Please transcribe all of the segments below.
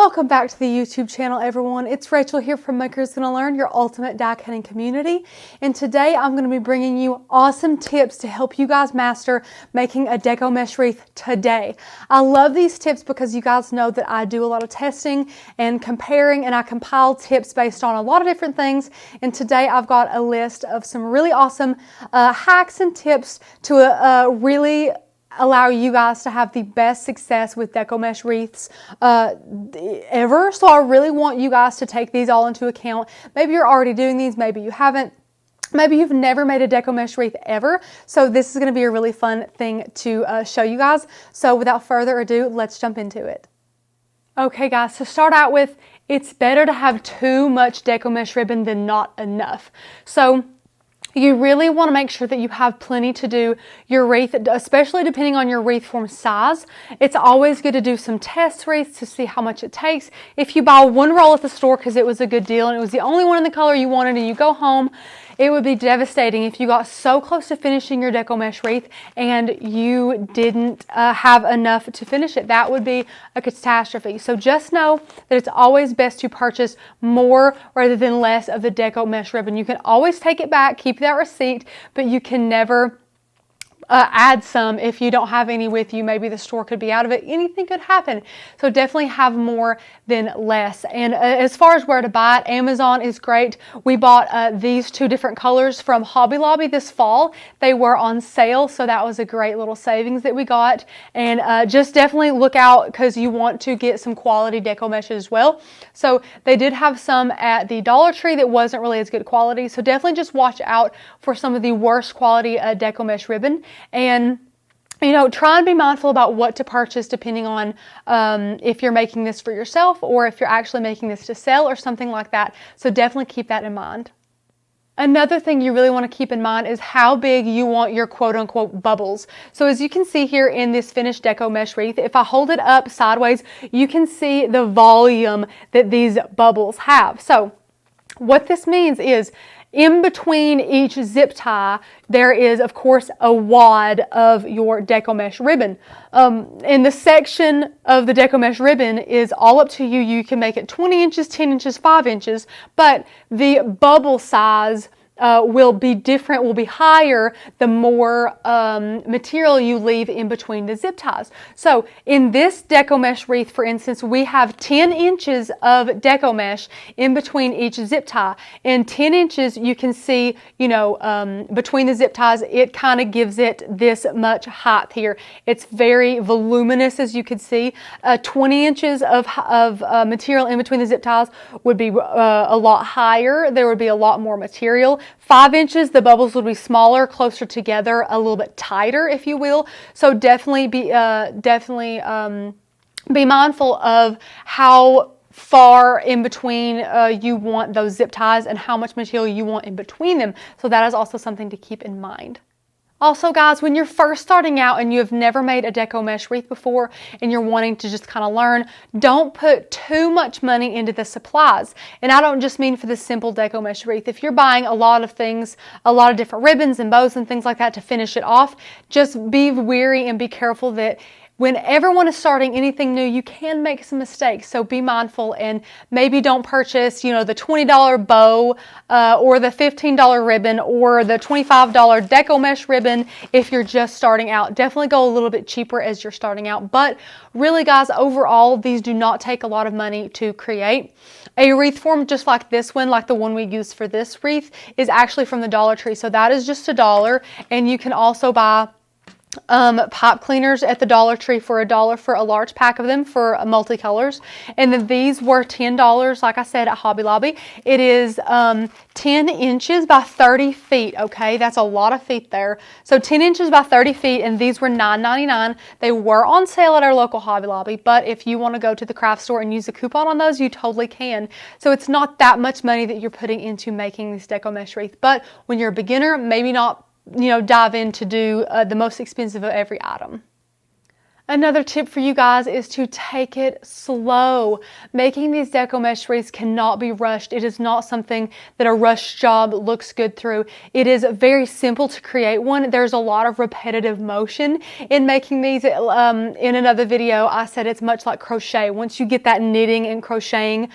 Welcome back to the YouTube channel, everyone. It's Rachel here from Makers Gonna Learn, your ultimate die cutting community. And today I'm going to be bringing you awesome tips to help you guys master making a Deco Mesh Wreath today. I love these tips because you guys know that I do a lot of testing and comparing, and I compile tips based on a lot of different things. And today I've got a list of some really awesome hacks and tips to really allow you guys to have the best success with Deco Mesh Wreaths ever. So I really want you guys to take these all into account. Maybe you're already doing these, maybe you haven't. Maybe you've never made a Deco Mesh Wreath ever. So this is going to be a really fun thing to show you guys. So without further ado, let's jump into it. Okay guys, to start out with, it's better to have too much Deco Mesh ribbon than not enough. So you really want to make sure that you have plenty to do your wreath, especially depending on your wreath form size. It's always good to do some test wreaths to see how much it takes. If you buy one roll at the store because it was a good deal and it was the only one in the color you wanted and you go home, it would be devastating if you got so close to finishing your Deco Mesh Wreath and you didn't have enough to finish it. That would be a catastrophe. So just know that it's always best to purchase more rather than less of the Deco Mesh ribbon. You can always take it back, keep that receipt, but you can never add some if you don't have any with you. Maybe the store could be out of it. Anything could happen. So definitely have more than less. And as far as where to buy it, Amazon is great. We bought these two different colors from Hobby Lobby this fall. They were on sale, so that was a great little savings that we got. And just definitely look out because you want to get some quality Deco Mesh as well. So they did have some at the Dollar Tree that wasn't really as good quality. So definitely just watch out for some of the worst quality Deco Mesh ribbon. And try and be mindful about what to purchase depending on if you're making this for yourself or if you're actually making this to sell or something like that. So definitely keep that in mind. Another thing you really want to keep in mind is how big you want your quote-unquote bubbles. So as you can see here in this finished Deco Mesh Wreath, if I hold it up sideways, you can see the volume that these bubbles have. So what this means is in between each zip tie, there is, of course, a wad of your Deco Mesh ribbon. And the section of the Deco Mesh ribbon is all up to you. You can make it 20 inches, 10 inches, 5 inches, but the bubble size will be different, will be higher the more material you leave in between the zip ties. So in this Deco Mesh Wreath, for instance, we have 10 inches of Deco Mesh in between each zip tie. In 10 inches, you can see, between the zip ties, it kind of gives it this much height here. It's very voluminous, as you can see. 20 inches of material in between the zip ties would be a lot higher. There would be a lot more material. 5 inches, the bubbles would be smaller, closer together, a little bit tighter, if you will. So definitely be mindful of how far in between you want those zip ties and how much material you want in between them. So that is also something to keep in mind. Also guys, when you're first starting out and you have never made a Deco Mesh Wreath before and you're wanting to just kind of learn, don't put too much money into the supplies. And I don't just mean for the simple Deco Mesh Wreath. If you're buying a lot of things, a lot of different ribbons and bows and things like that to finish it off, just be wary and be careful that when everyone is starting anything new, you can make some mistakes. So be mindful and maybe don't purchase, the $20 bow or the $15 ribbon or the $25 Deco Mesh ribbon if you're just starting out. Definitely go a little bit cheaper as you're starting out. But really, guys, overall, these do not take a lot of money to create. A wreath form just like this one, like the one we used for this wreath, is actually from the Dollar Tree. So that is just $1. And you can also buy pipe cleaners at the Dollar Tree for $1 for a large pack of them for multicolors. And then these were $10, like I said, at Hobby Lobby. It is 10 inches by 30 feet, okay? That's a lot of feet there. So 10 inches by 30 feet, and these were $9.99. They were on sale at our local Hobby Lobby, but if you want to go to the craft store and use a coupon on those, you totally can. So it's not that much money that you're putting into making this Deco Mesh Wreath, but when you're a beginner, maybe not dive in to do the most expensive of every item. Another tip for you guys is to take it slow. Making these Deco Mesh wreaths cannot be rushed. It is not something that a rush job looks good through. It is very simple to create one. There's a lot of repetitive motion in making these. In another video, I said it's much like crochet. Once you get that knitting and crocheting,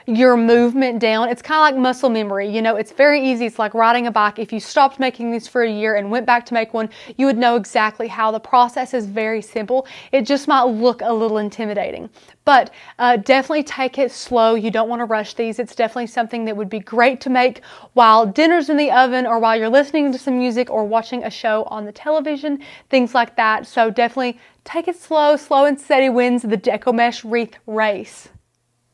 your movement down, it's kind of like muscle memory. It's very easy. It's like riding a bike. If you stopped making these for a year and went back to make one, you would know exactly how. The process is very simple. It just might look a little intimidating, but definitely take it slow. You don't want to rush these. It's definitely something that would be great to make while dinner's in the oven, or while you're listening to some music or watching a show on the television, things like that. So definitely take it slow. Slow and steady wins the Deco Mesh wreath race.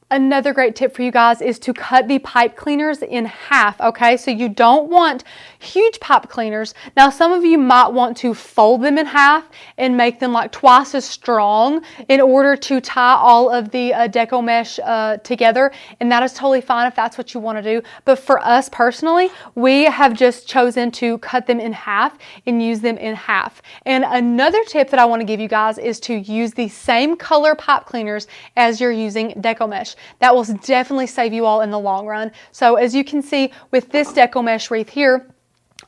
Another great tip for you guys is to cut the pipe cleaners in half, okay? So you don't want huge pipe cleaners. Now, some of you might want to fold them in half and make them like twice as strong in order to tie all of the Deco Mesh together, and that is totally fine if that's what you want to do. But for us personally, we have just chosen to cut them in half and use them in half. And another tip that I want to give you guys is to use the same color pipe cleaners as you're using Deco Mesh. That will definitely save you all in the long run. So as you can see with this Deco Mesh wreath here,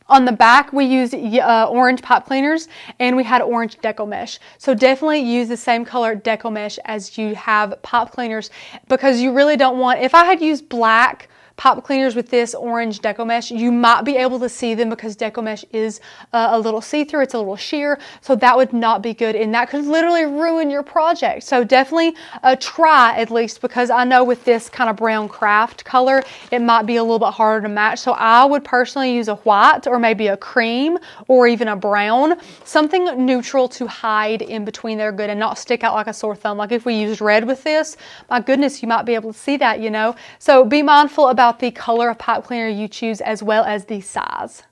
on the back we used orange pipe cleaners and we had orange Deco Mesh. So definitely use the same color Deco Mesh as you have pipe cleaners, because you really don't want, if I had used black pipe cleaners with this orange Deco Mesh, you might be able to see them because Deco Mesh is a little see-through, it's a little sheer, so that would not be good, and that could literally ruin your project. So definitely try at least, because I know with this kind of brown craft color, it might be a little bit harder to match. So I would personally use a white or maybe a cream or even a brown, something neutral to hide in between there good and not stick out like a sore thumb. Like if we used red with this, my goodness, you might be able to see that, So be mindful about the color of pipe cleaner you choose as well as the size.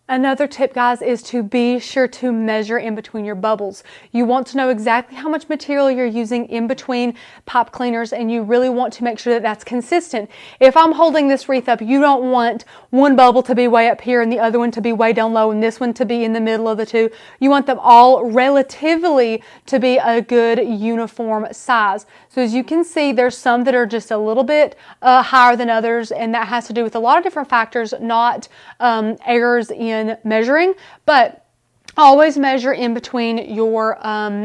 Another tip, guys, is to be sure to measure in between your bubbles. You want to know exactly how much material you're using in between pipe cleaners, and you really want to make sure that that's consistent. If I'm holding this wreath up, you don't want one bubble to be way up here and the other one to be way down low and this one to be in the middle of the two. You want them all relatively to be a good uniform size. So as you can see, there's some that are just a little bit higher than others, and that has to do with a lot of different factors, not errors in measuring, but always measure in between your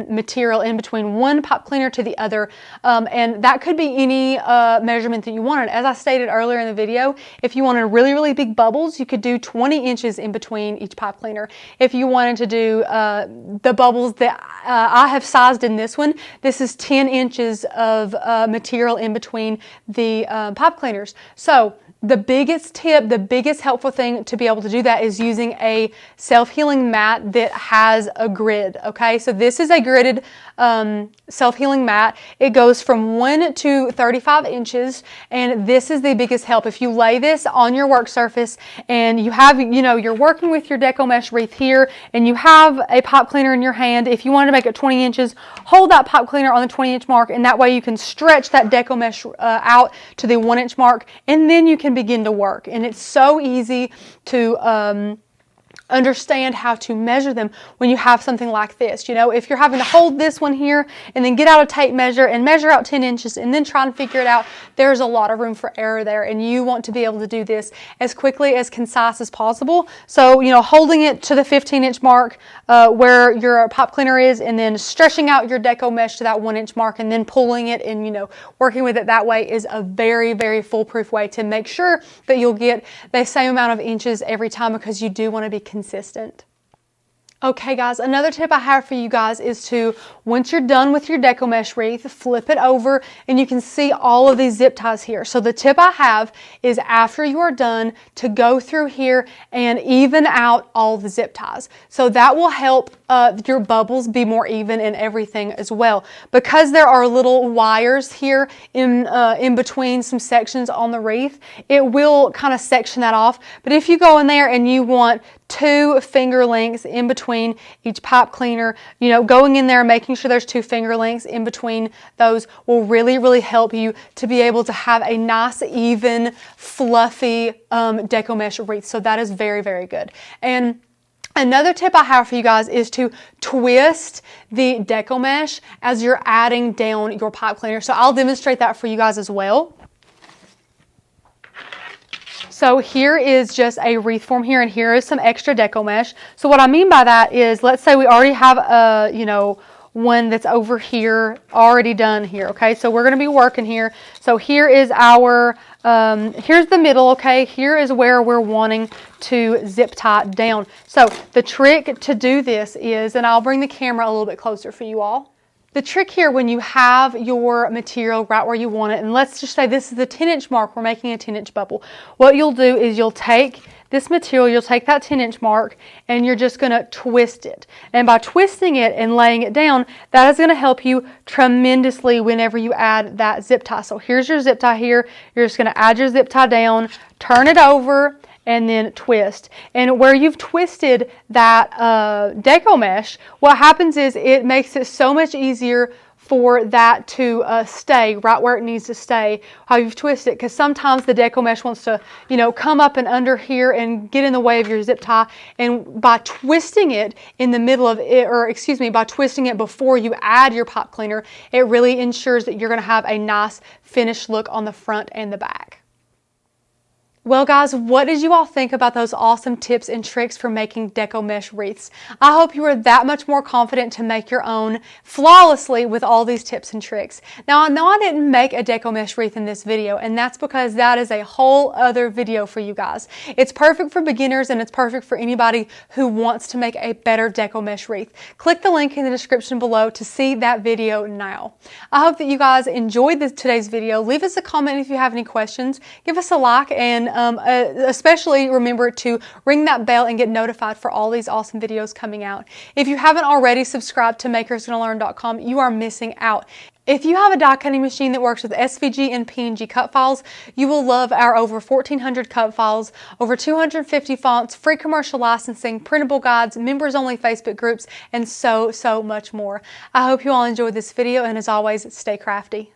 material, in between one pipe cleaner to the other, and that could be any measurement that you wanted. As I stated earlier in the video, if you wanted really, really big bubbles, you could do 20 inches in between each pipe cleaner. If you wanted to do the bubbles that I have sized in this one, this is 10 inches of material in between the pipe cleaners. So the biggest tip, the biggest helpful thing to be able to do that is using a self-healing mat that has a grid, okay? So this is a gridded self-healing mat. It goes from 1 to 35 inches, and this is the biggest help. If you lay this on your work surface and you have, you're working with your Deco Mesh wreath here and you have a pipe cleaner in your hand, if you want to make it 20 inches, hold that pipe cleaner on the 20-inch mark, and that way you can stretch that Deco Mesh out to the 1-inch mark, and then you can begin to work. And it's so easy to understand how to measure them when you have something like this. If you're having to hold this one here and then get out a tape measure and measure out 10 inches and then try and figure it out, there's a lot of room for error there, and you want to be able to do this as quickly, as concise as possible. So, holding it to the 15-inch mark where your pipe cleaner is, and then stretching out your Deco Mesh to that 1-inch mark, and then pulling it and, working with it that way is a very, very foolproof way to make sure that you'll get the same amount of inches every time, because you do want to be consistent. Okay guys, another tip I have for you guys is to, once you're done with your Deco Mesh wreath, flip it over and you can see all of these zip ties here. So the tip I have is, after you are done, to go through here and even out all the zip ties. So that will help your bubbles be more even and everything as well. Because there are little wires here in between some sections on the wreath, it will kind of section that off. But if you go in there and you want 2 finger lengths in between each pipe cleaner, going in there and making sure there's 2 finger lengths in between those will really, really help you to be able to have a nice, even, fluffy Deco Mesh wreath. So that is very, very good. And Another tip I have for you guys is to twist the Deco Mesh as you're adding down your pipe cleaner. So I'll demonstrate that for you guys as well. So here is just a wreath form here, and here is some extra Deco Mesh. So what I mean by that is, let's say we already have a, one that's over here already done here. Okay, so we're going to be working here. So here is our here's the middle. Okay, here is where we're wanting to zip tie down. So the trick to do this is, and I'll bring the camera a little bit closer for you all. The trick here, when you have your material right where you want it, and let's just say this is the 10-inch mark, we're making a 10-inch bubble. What you'll do is you'll take this material, you'll take that 10-inch mark, and you're just going to twist it. And by twisting it and laying it down, that is going to help you tremendously whenever you add that zip tie. So here's your zip tie here. You're just going to add your zip tie down, turn it over, and then twist. And where you've twisted that Deco Mesh, what happens is it makes it so much easier for that to stay right where it needs to stay, how you've twisted it, because sometimes the Deco Mesh wants to, come up and under here and get in the way of your zip tie. And by twisting it in the middle of it, or excuse me, by twisting it before you add your pipe cleaner, it really ensures that you're going to have a nice finished look on the front and the back. Well guys, what did you all think about those awesome tips and tricks for making Deco Mesh wreaths? I hope you are that much more confident to make your own flawlessly with all these tips and tricks. Now I know I didn't make a Deco Mesh wreath in this video, and that's because that is a whole other video for you guys. It's perfect for beginners, and it's perfect for anybody who wants to make a better Deco Mesh wreath. Click the link in the description below to see that video now. I hope that you guys enjoyed today's video. Leave us a comment if you have any questions. Give us a like, and especially remember to ring that bell and get notified for all these awesome videos coming out. If you haven't already subscribed to makersgonnalearn.com, you are missing out. If you have a die cutting machine that works with SVG and PNG cut files, you will love our over 1,400 cut files, over 250 fonts, free commercial licensing, printable guides, members-only Facebook groups, and so much more. I hope you all enjoyed this video, and as always, stay crafty.